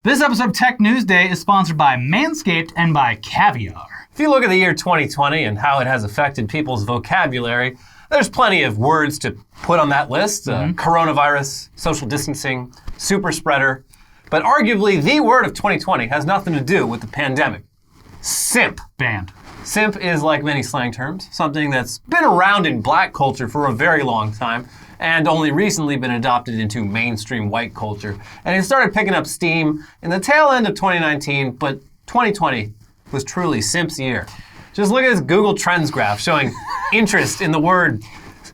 This episode of Tech News Day is sponsored by Manscaped and by Caviar. If you look at the year 2020 and how it has affected people's vocabulary, there's plenty of words to put on that list. Coronavirus, social distancing, super spreader. But arguably the word of 2020 has nothing to do with the pandemic. SIMP. Banned. SIMP is, like many slang terms, something that's been around in black culture for a very long time and only recently been adopted into mainstream white culture. And it started picking up steam in the tail end of 2019, but 2020 was truly SIMP's year. Just look at this Google Trends graph showing interest in the word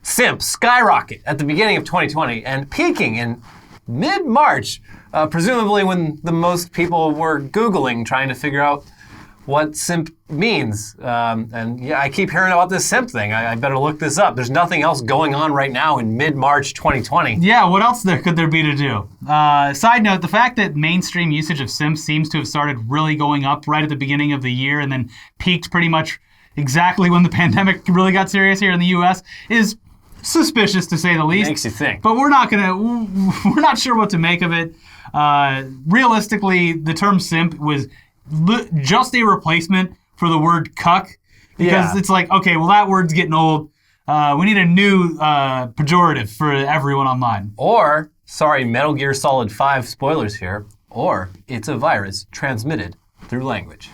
SIMP skyrocket at the beginning of 2020 and peaking in mid-March, presumably when the most people were Googling trying to figure out what SIMP means. And yeah, I keep hearing about this SIMP thing. I better look this up. There's nothing else going on right now in mid-March 2020. Yeah, what else could there be to do? Side note, the fact that mainstream usage of SIMP seems to have started really going up right at the beginning of the year and then peaked pretty much exactly when the pandemic really got serious here in the U.S. is suspicious, to say the least. Makes you think. But we're not sure what to make of it. Realistically, the term SIMP was just a replacement for the word cuck, because it's like, okay, well, that word's getting old. We need a new pejorative for everyone online. Or, sorry, Metal Gear Solid 5 spoilers here, or it's a virus transmitted through language.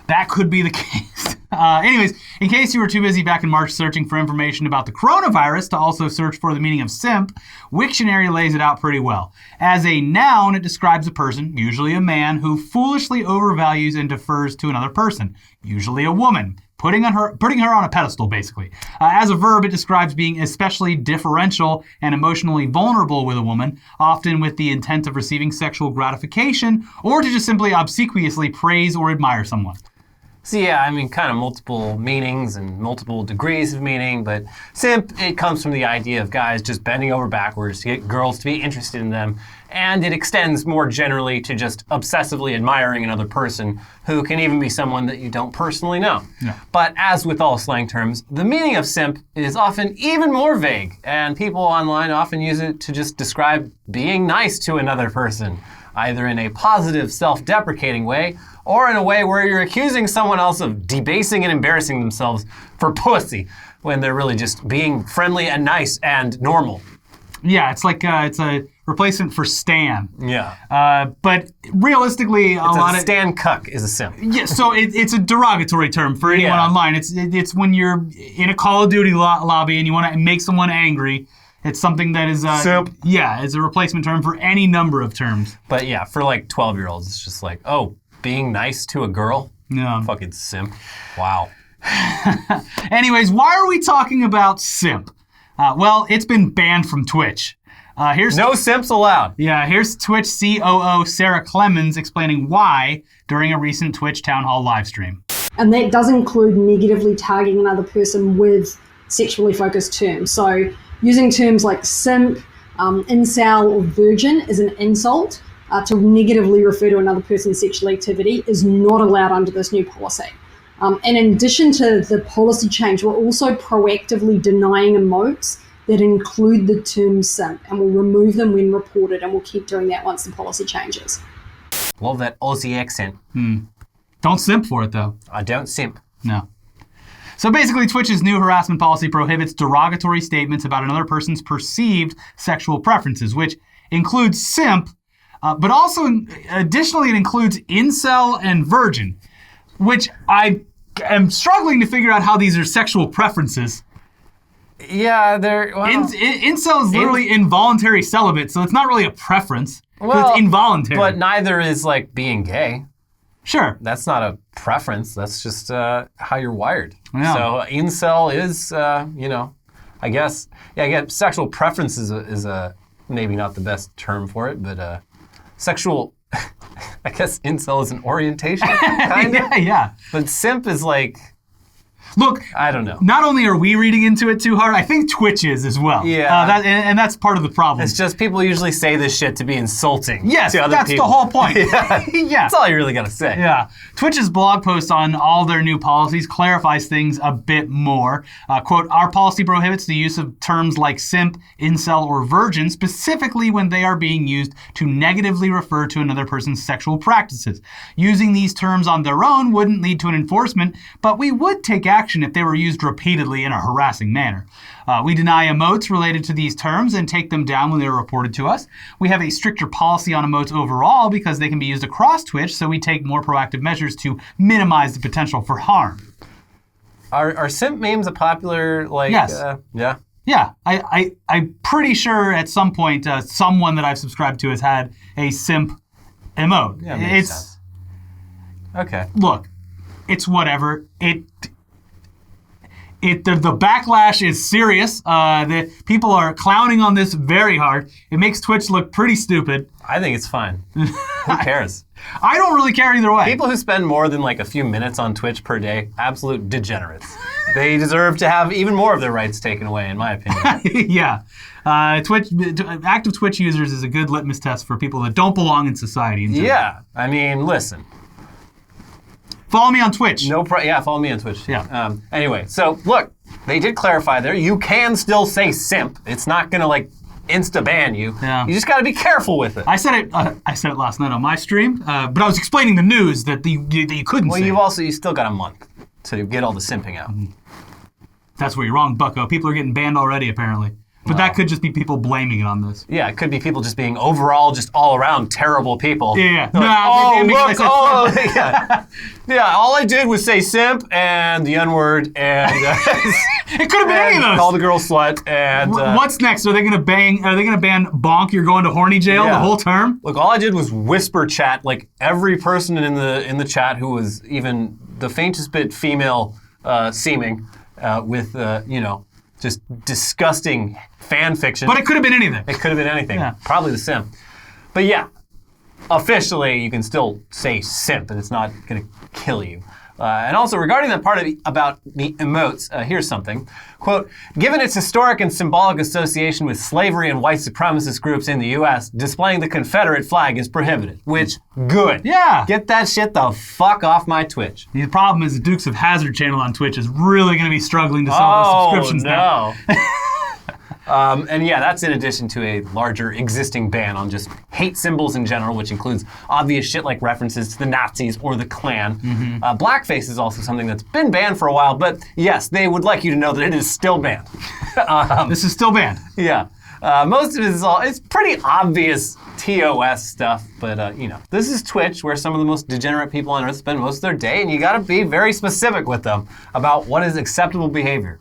That could be the case. Anyways, in case you were too busy back in March searching for information about the coronavirus to also search for the meaning of SIMP, Wiktionary lays it out pretty well. As a noun, it describes a person, usually a man, who foolishly overvalues and defers to another person, usually a woman, putting her on a pedestal, basically. As a verb, it describes being especially differential and emotionally vulnerable with a woman, often with the intent of receiving sexual gratification, or to just simply obsequiously praise or admire someone. So yeah, I mean, kind of multiple meanings and multiple degrees of meaning, but SIMP, it comes from the idea of guys just bending over backwards to get girls to be interested in them, and it extends more generally to just obsessively admiring another person, who can even be someone that you don't personally know. Yeah. But as with all slang terms, the meaning of SIMP is often even more vague, and people online often use it to just describe being nice to another person, either in a positive, self-deprecating way, or in a way where you're accusing someone else of debasing and embarrassing themselves for pussy, when they're really just being friendly and nice and normal. Yeah, it's like it's a replacement for stan. Yeah. But realistically, stan cuck is a simp. Yeah, so it's a derogatory term for anyone online. It's when you're in a Call of Duty lobby and you want to make someone angry. It's something that is simp. Yeah, it's a replacement term for any number of terms. But yeah, for like 12-year-olds, it's just like, oh, being nice to a girl? Yeah. Fucking simp. Wow. Anyways, why are we talking about SIMP? Well, it's been banned from Twitch. No simps allowed. Yeah, here's Twitch COO Sarah Clemens explaining why during a recent Twitch town hall livestream. And that does include negatively tagging another person with sexually focused terms. So using terms like simp, incel, or virgin as an insult to negatively refer to another person's sexual activity is not allowed under this new policy. And in addition to the policy change, we're also proactively denying emotes that include the term simp, and we'll remove them when reported, and we'll keep doing that once the policy changes. Love that Aussie accent. Don't simp for it, though. I don't simp. No. So basically, Twitch's new harassment policy prohibits derogatory statements about another person's perceived sexual preferences, which includes simp, but also additionally it includes incel and virgin, which I am struggling to figure out how these are sexual preferences. Yeah, they're... Well, incel is literally involuntary celibate, so it's not really a preference. Well, it's involuntary. But neither is like being gay. Sure. That's not a preference. That's just how you're wired. Yeah. So incel is, I guess, sexual preference is maybe not the best term for it, but sexual, I guess incel is an orientation, kind of. Yeah. But simp is like... Look, I don't know. Not only are we reading into it too hard, I think Twitch is as well. Yeah. And that's part of the problem. It's just people usually say this shit to be insulting Yes, to other that's people. the whole point. Yeah. Yeah. That's all you really got to say. Yeah. Twitch's blog post on all their new policies clarifies things a bit more. Quote, our policy prohibits the use of terms like simp, incel, or virgin, specifically when they are being used to negatively refer to another person's sexual practices. Using these terms on their own wouldn't lead to an enforcement, but we would take action if they were used repeatedly in a harassing manner. We deny emotes related to these terms and take them down when they are reported to us. We have a stricter policy on emotes overall because they can be used across Twitch, so we take more proactive measures to minimize the potential for harm. Are simp memes a popular, like... Yes. Yeah? Yeah, I'm pretty sure at some point someone that I've subscribed to has had a simp emote. Yeah, makes sense. Okay. Look, it's whatever. The backlash is serious. The people are clowning on this very hard. It makes Twitch look pretty stupid. I think it's fine. Who cares? I don't really care either way. People who spend more than like a few minutes on Twitch per day, absolute degenerates. They deserve to have even more of their rights taken away, in my opinion. Yeah. Active Twitch users is a good litmus test for people that don't belong in society. Yeah. I mean, listen. Follow me on Twitch. Yeah, follow me on Twitch. Yeah. Anyway, so look, they did clarify there. You can still say simp. It's not going to like insta-ban you. Yeah. You just got to be careful with it. I said it last night on my stream, but I was explaining the news that you couldn't say. Well, you still got a month to get all the simping out. That's where you're wrong, bucko. People are getting banned already, apparently. But that could just be people blaming it on this. Yeah, it could be people just being overall, just all around terrible people. Yeah. Yeah, all I did was say simp and the N-word and it could have been any of those. Call the girl slut and what's next? Are they gonna ban bonk? You're going to horny jail the whole term? Look, all I did was whisper chat. Like every person in the chat who was even the faintest bit female seeming with just disgusting fan fiction. But it could have been anything. It could have been anything. Yeah. Probably the simp. But yeah, officially you can still say simp and it's not going to kill you. And also regarding that part about the emotes, here's something. Quote, given its historic and symbolic association with slavery and white supremacist groups in the U.S., displaying the Confederate flag is prohibited. Which, good. Yeah. Get that shit the fuck off my Twitch. The problem is the Dukes of Hazzard channel on Twitch is really going to be struggling to sell those subscriptions now. And yeah, that's in addition to a larger existing ban on just hate symbols in general, which includes obvious shit like references to the Nazis or the Klan. Blackface is also something that's been banned for a while, but yes, they would like you to know that it is still banned. This is still banned. Yeah. Most of it is it's pretty obvious TOS stuff, but this is Twitch, where some of the most degenerate people on earth spend most of their day, and you gotta be very specific with them about what is acceptable behavior.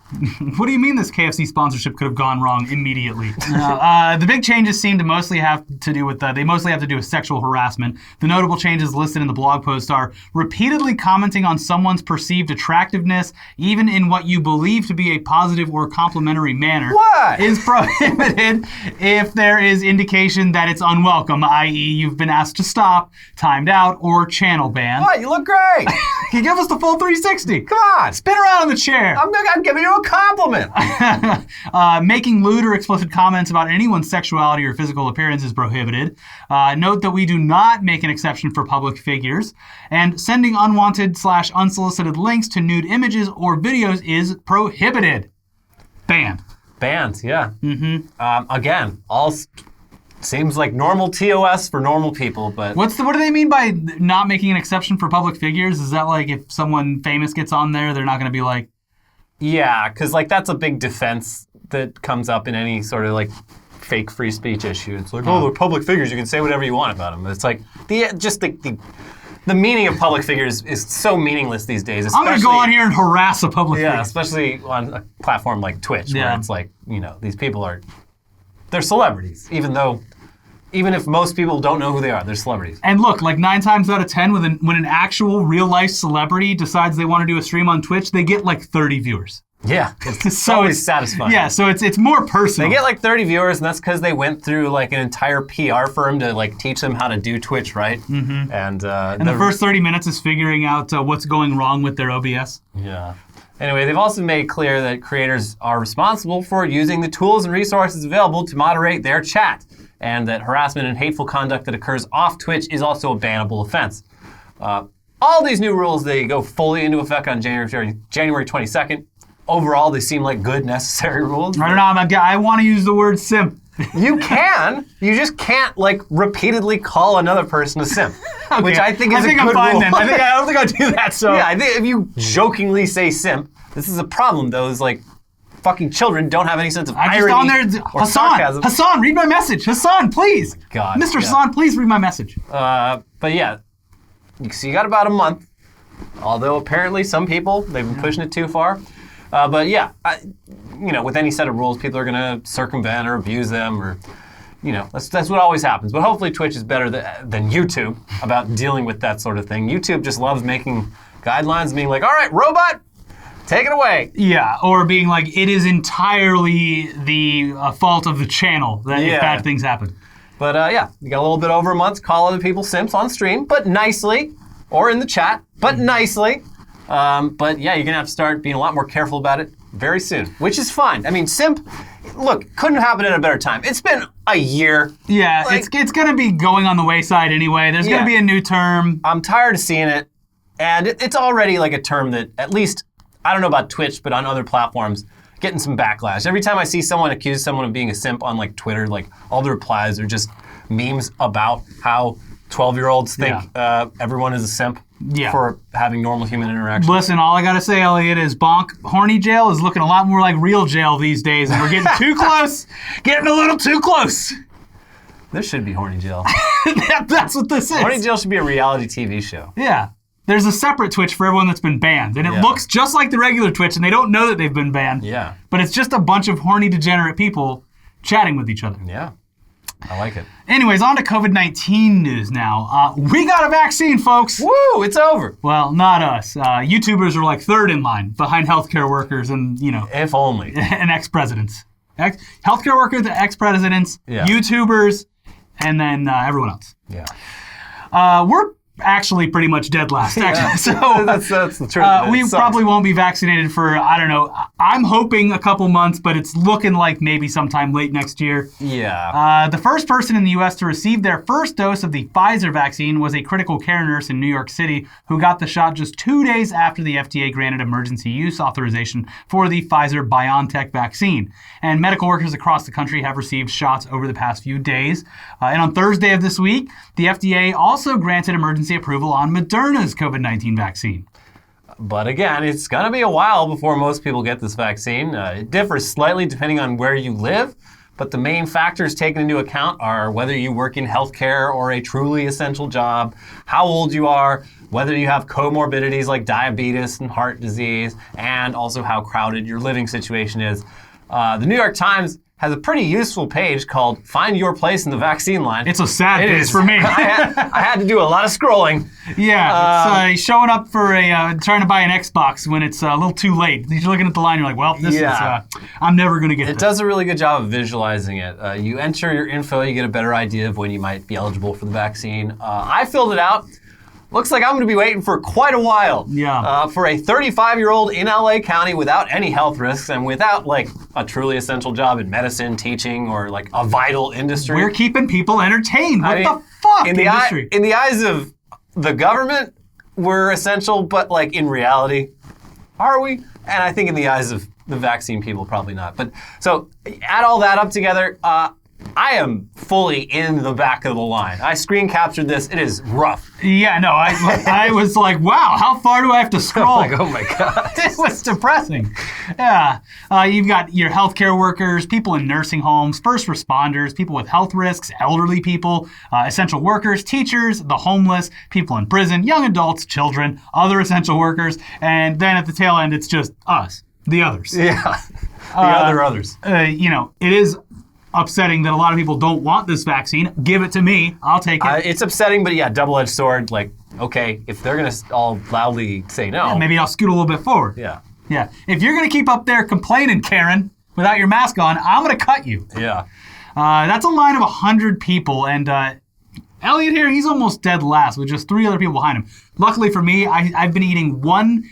What do you mean this KFC sponsorship could have gone wrong immediately? The big changes seem to mostly have to do with sexual harassment. The notable changes listed in the blog post are repeatedly commenting on someone's perceived attractiveness, even in what you believe to be a positive or complimentary manner, What? is prohibited if there is indication that it's unwelcome, i.e. you've been asked to stop, timed out, or channel banned. What? You look great. You give us the full 360. Come on. Spin around in the chair. I'm giving you a compliment. Making lewd or explicit comments about anyone's sexuality or physical appearance is prohibited. Note that we do not make an exception for public figures. And sending unwanted/unsolicited links to nude images or videos is prohibited. Banned. Banned, yeah. Again, all seems like normal TOS for normal people, but... What do they mean by not making an exception for public figures? Is that like if someone famous gets on there, they're not going to be like... Yeah, because like that's a big defense that comes up in any sort of like fake free speech issue. It's like, they're public figures, you can say whatever you want about them. It's like, the meaning of public figures is so meaningless these days. I'm going to go on here and harass a public figure. Yeah, especially on a platform like Twitch, where it's like, these people they're celebrities, even if most people don't know who they are, they're celebrities. And look, like 9 times out of 10, when an actual real-life celebrity decides they want to do a stream on Twitch, they get like 30 viewers. Yeah, it's always satisfying. Yeah, so it's more personal. They get like 30 viewers, and that's because they went through like an entire PR firm to like teach them how to do Twitch right. And the first 30 minutes is figuring out what's going wrong with their OBS. Yeah. Anyway, they've also made clear that creators are responsible for using the tools and resources available to moderate their chat, and that harassment and hateful conduct that occurs off Twitch is also a bannable offense. All these new rules, they go fully into effect on January 22nd. Overall, they seem like good, necessary rules. I don't know. I want to use the word simp. You can. You just can't, like, repeatedly call another person a simp, which I think is a good I'm fine rule. then. I don't think I'll do that. So yeah, I think if you jokingly say simp, this is a problem. Those, like, fucking children don't have any sense of irony on there, or sarcasm. Hassan, read my message. Hassan, please. God, Mr. yeah. Hassan, please read my message. But yeah, so you got about a month. Although apparently some people, they've been pushing it too far. But yeah, with any set of rules, people are going to circumvent or abuse them, or, that's what always happens. But hopefully Twitch is better than YouTube about dealing with that sort of thing. YouTube just loves making guidelines and being like, all right, robot, take it away. Yeah, or being like, it is entirely the fault of the channel that if bad things happen. But yeah, you got a little bit over a month. Call other people simps on stream, but nicely, or in the chat, but nicely. But yeah, you're going to have to start being a lot more careful about it very soon, which is fine. I mean, simp, look, couldn't happen at a better time. It's been a year. Yeah, it's going to be going on the wayside anyway. There's going to be a new term. I'm tired of seeing it, and it's already like a term that, at least, I don't know about Twitch, but on other platforms, getting some backlash. Every time I see someone accuse someone of being a simp on like Twitter, like all the replies are just memes about how 12-year-olds think everyone is a simp for having normal human interaction. Listen, all I gotta say, Elliot, is bonk. Horny jail is looking a lot more like real jail these days, and we're getting too close. Getting a little too close. There should be horny jail. That's what this is. Horny jail should be a reality TV show. Yeah. There's a separate Twitch for everyone that's been banned, and it looks just like the regular Twitch, and they don't know that they've been banned. Yeah. But it's just a bunch of horny, degenerate people chatting with each other. Yeah. I like it. Anyways, on to COVID-19 news now. We got a vaccine, folks. Woo! It's over. Well, not us. YouTubers are like third in line behind healthcare workers and, if only. and ex-presidents. Healthcare workers, ex-presidents, YouTubers, and then everyone else. Yeah. We're actually pretty much dead last, actually. Yeah. So that's the truth. we probably won't be vaccinated for, I don't know, I'm hoping a couple months, but it's looking like maybe sometime late next year. Yeah. The first person in the U.S. to receive their first dose of the Pfizer vaccine was a critical care nurse in New York City who got the shot just 2 days after the FDA granted emergency use authorization for the Pfizer-BioNTech vaccine. And medical workers across the country have received shots over the past few days. And on Thursday of this week, the FDA also granted emergency approval on Moderna's COVID-19 vaccine. But again, it's going to be a while before most people get this vaccine. It differs slightly depending on where you live, but the main factors taken into account are whether you work in healthcare or a truly essential job, how old you are, whether you have comorbidities like diabetes and heart disease, and also how crowded your living situation is. The New York Times has a pretty useful page called Find Your Place in the Vaccine Line. It's a sad page for me. I had to do a lot of scrolling. Yeah, it's showing up for trying to buy an Xbox when it's a little too late. You're looking at the line, you're like, well, this is, I'm never going to get this. It does a really good job of visualizing it. You enter your info, you get a better idea of when you might be eligible for the vaccine. I filled it out. Looks like I'm going to be waiting for quite a while. Yeah. For a 35-year-old in LA County without any health risks and without like a truly essential job in medicine, teaching, or like a vital industry. We're keeping people entertained. What the fuck, industry? In the eyes of the government, we're essential, but like in reality, are we? And I think in the eyes of the vaccine people, probably not. But so add all that up together. I am fully in the back of the line. I screen captured this. It is rough. Yeah, no, I was like, wow, how far do I have to scroll? Like, oh my God. It was depressing. Yeah. You've got your healthcare workers, people in nursing homes, first responders, people with health risks, elderly people, essential workers, teachers, the homeless, people in prison, young adults, children, other essential workers, and then at the tail end, it's just us, the others. Yeah, the others. It is upsetting that a lot of people don't want this vaccine. Give it to me. I'll take it. It's upsetting, but yeah, double-edged sword. Like, okay, if they're going to all loudly say no. Yeah, maybe I'll scoot a little bit forward. Yeah. Yeah. If you're going to keep up there complaining, Karen, without your mask on, I'm going to cut you. Yeah. That's a line of 100 people, and Elliot here, he's almost dead last with just 3 other people behind him. Luckily for me, I've been eating one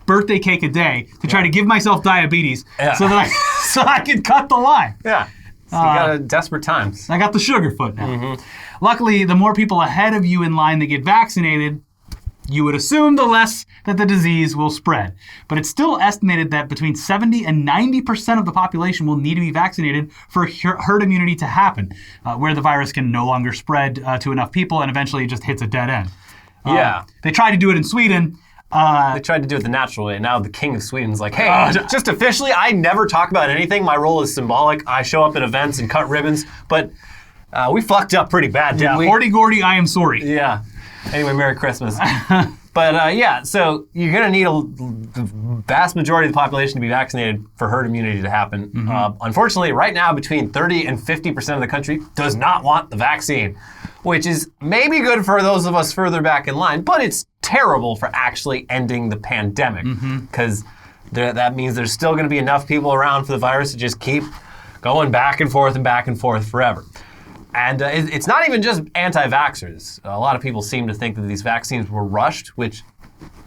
birthday cake a day to try to give myself diabetes Yeah. so that I could cut the line. Yeah. So you got desperate times. I got the sugar foot now. Luckily, the more people ahead of you in line that get vaccinated, you would assume the less that the disease will spread. But it's still estimated that between 70 and 90% of the population will need to be vaccinated for herd immunity to happen, where the virus can no longer spread to enough people and eventually it just hits a dead end. Yeah. They tried to do it in Sweden. They tried to do it the natural way, and now the king of Sweden's like, hey, just officially, I never talk about anything. My role is symbolic. I show up at events and cut ribbons, but we fucked up pretty bad, didn't we? Horty-gorty, I am sorry. Yeah. Anyway, Merry Christmas. But yeah, so you're going to need the vast majority of the population to be vaccinated for herd immunity to happen. Unfortunately, right now, between 30 and 50% of the country does not want the vaccine, which is maybe good for those of us further back in line, but it's terrible for actually ending the pandemic because that means there's still going to be enough people around for the virus to just keep going back and forth forever. And it's not even just anti-vaxxers. A lot of people seem to think that these vaccines were rushed, which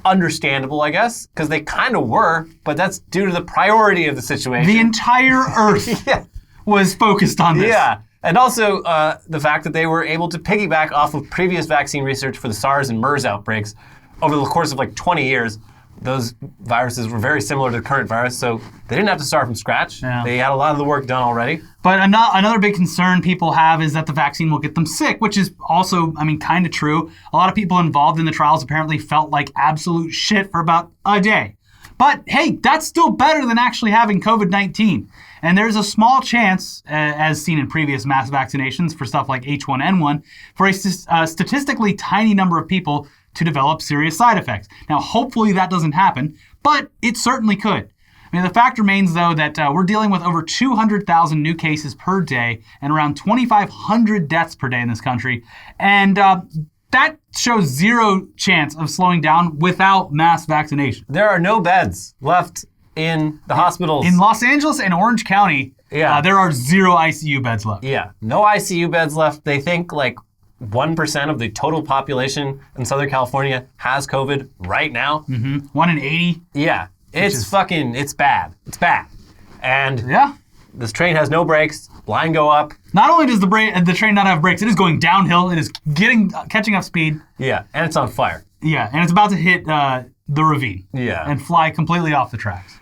understandable, I guess, because they kind of were, but that's due to the priority of the situation. The entire Earth was focused on this. Yeah. And also the fact that they were able to piggyback off of previous vaccine research for the SARS and MERS outbreaks over the course of like 20 years. Those viruses were very similar to the current virus, so they didn't have to start from scratch. Yeah. They had a lot of the work done already. But another big concern people have is that the vaccine will get them sick, which is also, kind of true. A lot of people involved in the trials apparently felt like absolute shit for about a day. But hey, that's still better than actually having COVID-19. And there's a small chance, as seen in previous mass vaccinations for stuff like H1N1, for a statistically tiny number of people to develop serious side effects. Now, hopefully that doesn't happen, but it certainly could. The fact remains, though, that we're dealing with over 200,000 new cases per day and around 2,500 deaths per day in this country. And that shows zero chance of slowing down without mass vaccination. There are no beds left in the hospitals. In Los Angeles and Orange County, there are 0 ICU beds left. Yeah, no ICU beds left. They think like 1% of the total population in Southern California has COVID right now. 1 in 80. Yeah, it's bad. It's bad. And this train has no brakes. Line go up. Not only does the train not have brakes, it is going downhill. It is catching up speed. Yeah, and it's on fire. Yeah, and it's about to hit the ravine. Yeah. And fly completely off the tracks.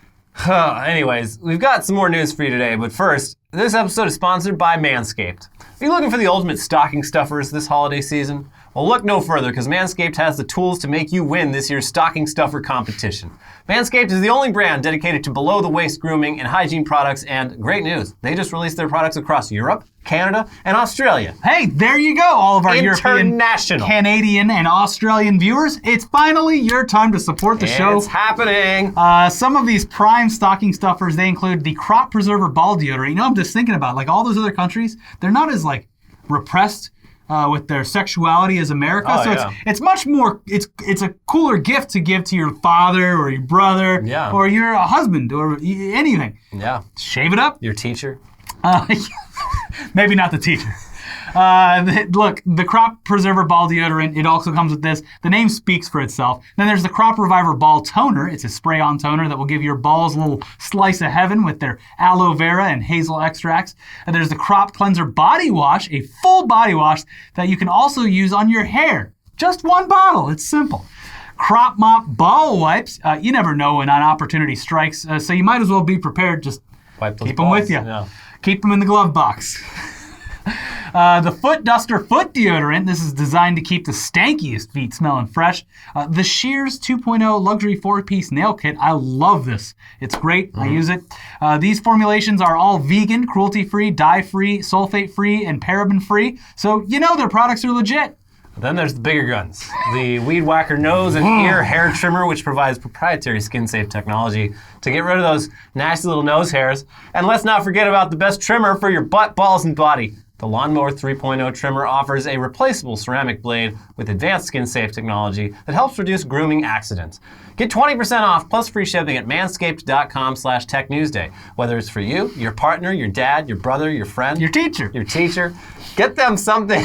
Anyways, we've got some more news for you today, but first, this episode is sponsored by Manscaped. Are you looking for the ultimate stocking stuffers this holiday season? Well, look no further, because Manscaped has the tools to make you win this year's stocking stuffer competition. Manscaped is the only brand dedicated to below-the-waist grooming and hygiene products, and great news, they just released their products across Europe, Canada, and Australia. Hey, there you go, all of our European, Canadian, and Australian viewers. It's finally your time to support the show. It's happening. Some of these prime stocking stuffers, they include the Crop Preserver Ball Deodorant. I'm just thinking about, like, all those other countries, they're not as, like, repressed with their sexuality as America. It's much more, it's a cooler gift to give to your father or your brother or your husband or anything. Yeah. Shave it up. Your teacher. Maybe not the teacher. Look, the Crop Preserver Ball Deodorant, it also comes with this. The name speaks for itself. Then there's the Crop Reviver Ball Toner. It's a spray-on toner that will give your balls a little slice of heaven with their aloe vera and hazel extracts. And there's the Crop Cleanser Body Wash, a full body wash that you can also use on your hair. Just one bottle. It's simple. Crop Mop Ball Wipes. You never know when an opportunity strikes, so you might as well be prepared. Just keep them with you. Yeah. Keep them in the glove box. The Foot Duster Foot Deodorant. This is designed to keep the stankiest feet smelling fresh. The Shears 2.0 Luxury 4-Piece Nail Kit. I love this. It's great. I use it. These formulations are all vegan, cruelty-free, dye-free, sulfate-free, and paraben-free. So you know their products are legit. Then there's the bigger guns. The Weed Whacker Nose and Ear Hair Trimmer, which provides proprietary skin-safe technology to get rid of those nasty little nose hairs. And let's not forget about the best trimmer for your butt, balls, and body. The Lawnmower 3.0 trimmer offers a replaceable ceramic blade with advanced skin-safe technology that helps reduce grooming accidents. Get 20% off plus free shipping at manscaped.com/TechNewsDay. Whether it's for you, your partner, your dad, your brother, your friend, Your teacher. get them something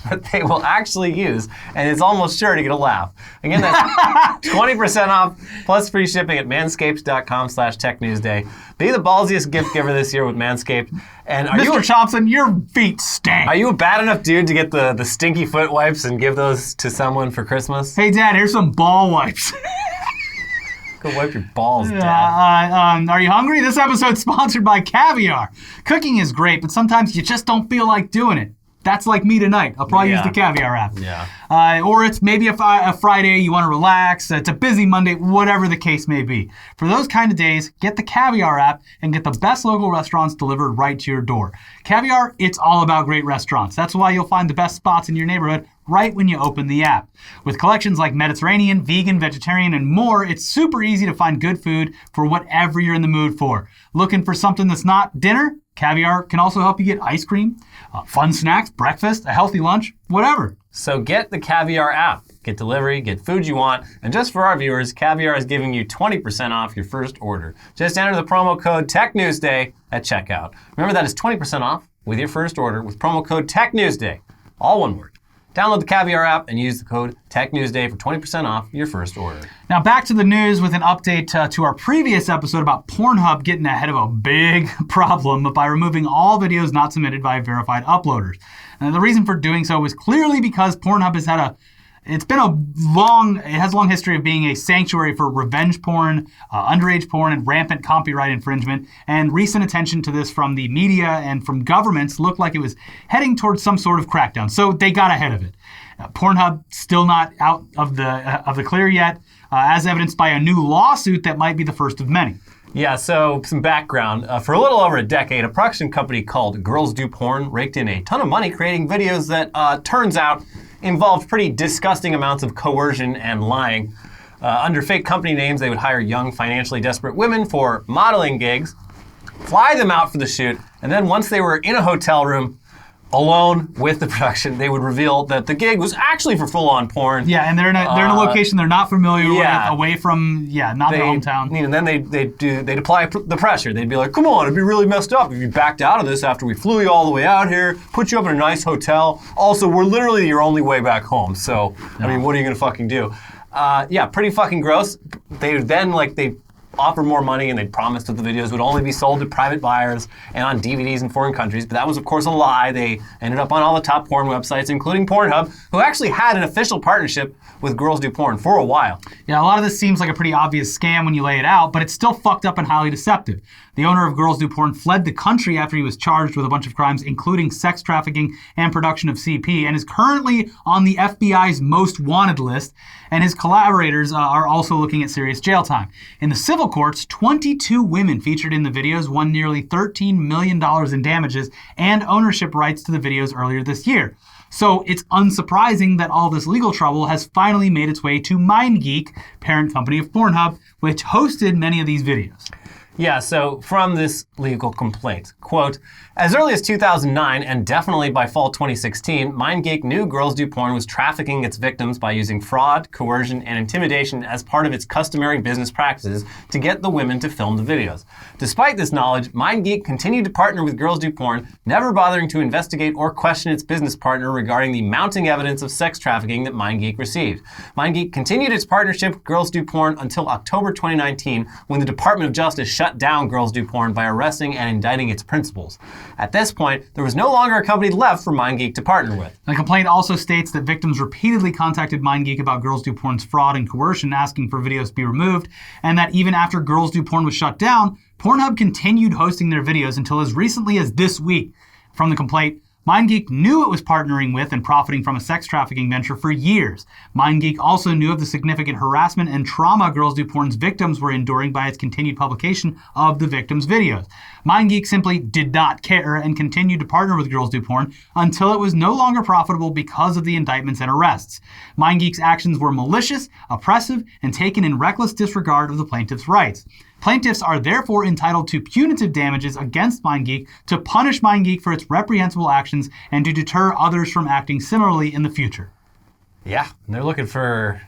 that they will actually use, and it's almost sure to get a laugh. Again, that's 20% off plus free shipping at manscaped.com/TechNewsDay. Be the ballsiest gift giver this year with Manscaped. And Mr. Thompson, your feet stink. Are you a bad enough dude to get the stinky foot wipes and give those to someone for Christmas? Hey, Dad, here's some ball wipes. Go wipe your balls, Dad. Are you hungry? This episode's sponsored by Caviar. Cooking is great, but sometimes you just don't feel like doing it. That's like me tonight. I'll probably use the Caviar app. Yeah. Or it's maybe a Friday, you want to relax. It's a busy Monday, whatever the case may be. For those kind of days, get the Caviar app and get the best local restaurants delivered right to your door. Caviar, it's all about great restaurants. That's why you'll find the best spots in your neighborhood right when you open the app. With collections like Mediterranean, vegan, vegetarian, and more, it's super easy to find good food for whatever you're in the mood for. Looking for something that's not dinner? Caviar can also help you get ice cream, fun snacks, breakfast, a healthy lunch, whatever. So get the Caviar app. Get delivery, get food you want, and just for our viewers, Caviar is giving you 20% off your first order. Just enter the promo code TechNewsDay at checkout. Remember, that is 20% off with your first order with promo code TechNewsDay. All one word. Download the Caviar app and use the code TechNewsDay for 20% off your first order. Now back to the news with an update to our previous episode about Pornhub getting ahead of a big problem by removing all videos not submitted by verified uploaders. And the reason for doing so was clearly because Pornhub has a long history of being a sanctuary for revenge porn, underage porn, and rampant copyright infringement. And recent attention to this from the media and from governments looked like it was heading towards some sort of crackdown. So they got ahead of it. Pornhub still not out of the clear yet, as evidenced by a new lawsuit that might be the first of many. Yeah, so some background. For a little over a decade, a production company called Girls Do Porn raked in a ton of money creating videos that turns out involved pretty disgusting amounts of coercion and lying. Under fake company names, they would hire young, financially desperate women for modeling gigs, fly them out for the shoot, and then once they were in a hotel room, alone with the production, they would reveal that the gig was actually for full-on porn. Yeah, and they're in a location they're not familiar with, away from not their hometown. And then they'd apply the pressure. They'd be like, "Come on, it'd be really messed up if you backed out of this after we flew you all the way out here, put you up in a nice hotel. Also, we're literally your only way back home. So, I mean, what are you gonna fucking do?" Pretty fucking gross. They then they offer more money, and they promised that the videos would only be sold to private buyers and on DVDs in foreign countries, but that was of course a lie. They ended up on all the top porn websites, including Pornhub, who actually had an official partnership with Girls Do Porn for a while. Yeah, a lot of this seems like a pretty obvious scam when you lay it out, but it's still fucked up and highly deceptive. The owner of Girls Do Porn fled the country after he was charged with a bunch of crimes, including sex trafficking and production of CP, and is currently on the FBI's most wanted list, and his collaborators are also looking at serious jail time. In the civil courts, 22 women featured in the videos won nearly $13 million in damages and ownership rights to the videos earlier this year. So it's unsurprising that all this legal trouble has finally made its way to MindGeek, parent company of Pornhub, which hosted many of these videos. Yeah, so from this legal complaint, quote, "As early as 2009 and definitely by fall 2016, MindGeek knew Girls Do Porn was trafficking its victims by using fraud, coercion, and intimidation as part of its customary business practices to get the women to film the videos. Despite this knowledge, MindGeek continued to partner with Girls Do Porn, never bothering to investigate or question its business partner regarding the mounting evidence of sex trafficking that MindGeek received. MindGeek continued its partnership with Girls Do Porn until October 2019, when the Department of Justice shut down Girls Do Porn by arresting and indicting its principals. At this point, there was no longer a company left for MindGeek to partner with." The complaint also states that victims repeatedly contacted MindGeek about Girls Do Porn's fraud and coercion, asking for videos to be removed, and that even after Girls Do Porn was shut down, Pornhub continued hosting their videos until as recently as this week. From the complaint, MindGeek knew it was partnering with and profiting from a sex trafficking venture for years. MindGeek also knew of the significant harassment and trauma Girls Do Porn's victims were enduring by its continued publication of the victims' videos. MindGeek simply did not care and continued to partner with Girls Do Porn until it was no longer profitable because of the indictments and arrests. MindGeek's actions were malicious, oppressive, and taken in reckless disregard of the plaintiff's rights. Plaintiffs are therefore entitled to punitive damages against MindGeek to punish MindGeek for its reprehensible actions and to deter others from acting similarly in the future. Yeah, they're looking for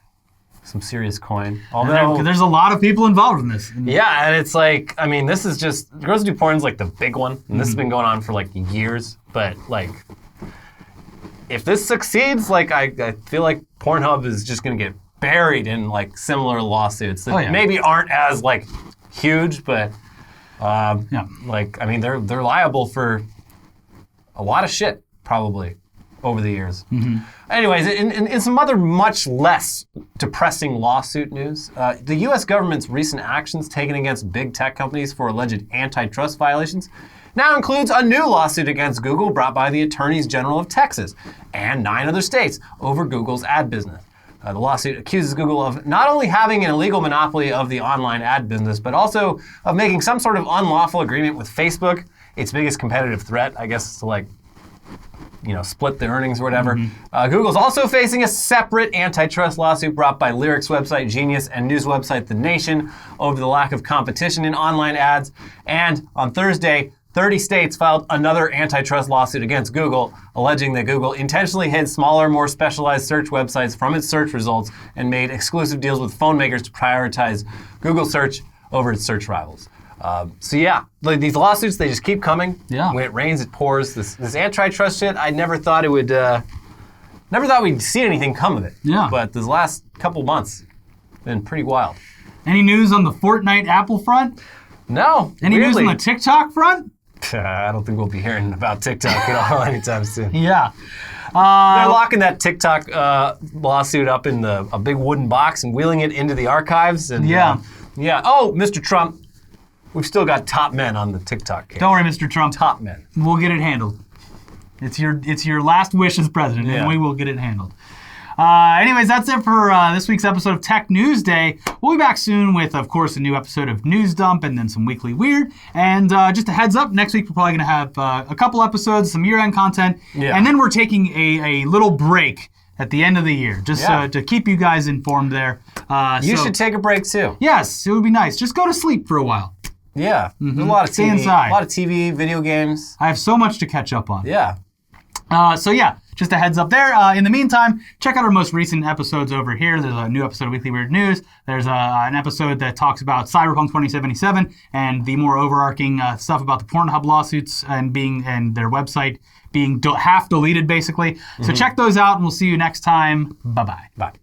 some serious coin. Although there's a lot of people involved in this. Yeah, and it's like, I mean, this is just, Girls Who Do Porn's like the big one, and this has been going on for like years, but like, if this succeeds, like, I feel like Pornhub is just going to get buried in like similar lawsuits that maybe aren't as like huge, but like, I mean, they're liable for a lot of shit probably over the years. Anyways, in some other much less depressing lawsuit news, the U.S. government's recent actions taken against big tech companies for alleged antitrust violations now includes a new lawsuit against Google brought by the Attorneys General of Texas and 9 other states over Google's ad business. The lawsuit accuses Google of not only having an illegal monopoly of the online ad business, but also of making some sort of unlawful agreement with Facebook, its biggest competitive threat, I guess, to like, you know, split the earnings or whatever. Google's also facing a separate antitrust lawsuit brought by Lyrics website Genius and news website The Nation over the lack of competition in online ads. And on Thursday, 30 states filed another antitrust lawsuit against Google, alleging that Google intentionally hid smaller, more specialized search websites from its search results and made exclusive deals with phone makers to prioritize Google search over its search rivals. So yeah, these lawsuits, they just keep coming. Yeah. When it rains, it pours. This antitrust shit, I never thought it would, never thought we'd see anything come of it. Yeah. But this last couple months, been pretty wild. Any news on the Fortnite Apple front? No. Any weirdly, news on the TikTok front? I don't think we'll be hearing about TikTok at all anytime soon. Yeah. They're locking that TikTok lawsuit up in a big wooden box and wheeling it into the archives. And yeah. Oh, Mr. Trump, we've still got top men on the TikTok case. Don't worry, Mr. Trump. Top men. We'll get it handled. It's your last wish as president, and we will get it handled. Anyways, that's it for this week's episode of Tech News Day. We'll be back soon with, of course, a new episode of News Dump and then some Weekly Weird. And just a heads up, next week we're probably going to have a couple episodes, some year-end content, and then we're taking a little break at the end of the year, just to keep you guys informed there. You should take a break too. Yes, it would be nice. Just go to sleep for a while. Yeah, there's a lot of Stay TV, inside. a lot of TV, video games. I have so much to catch up on. Yeah. So yeah, just a heads up there. In the meantime, check out our most recent episodes over here. There's a new episode of Weekly Weird News. There's an episode that talks about Cyberpunk 2077 and the more overarching stuff about the Pornhub lawsuits and their website being half deleted, basically. So check those out, and we'll see you next time. Bye-bye. Bye.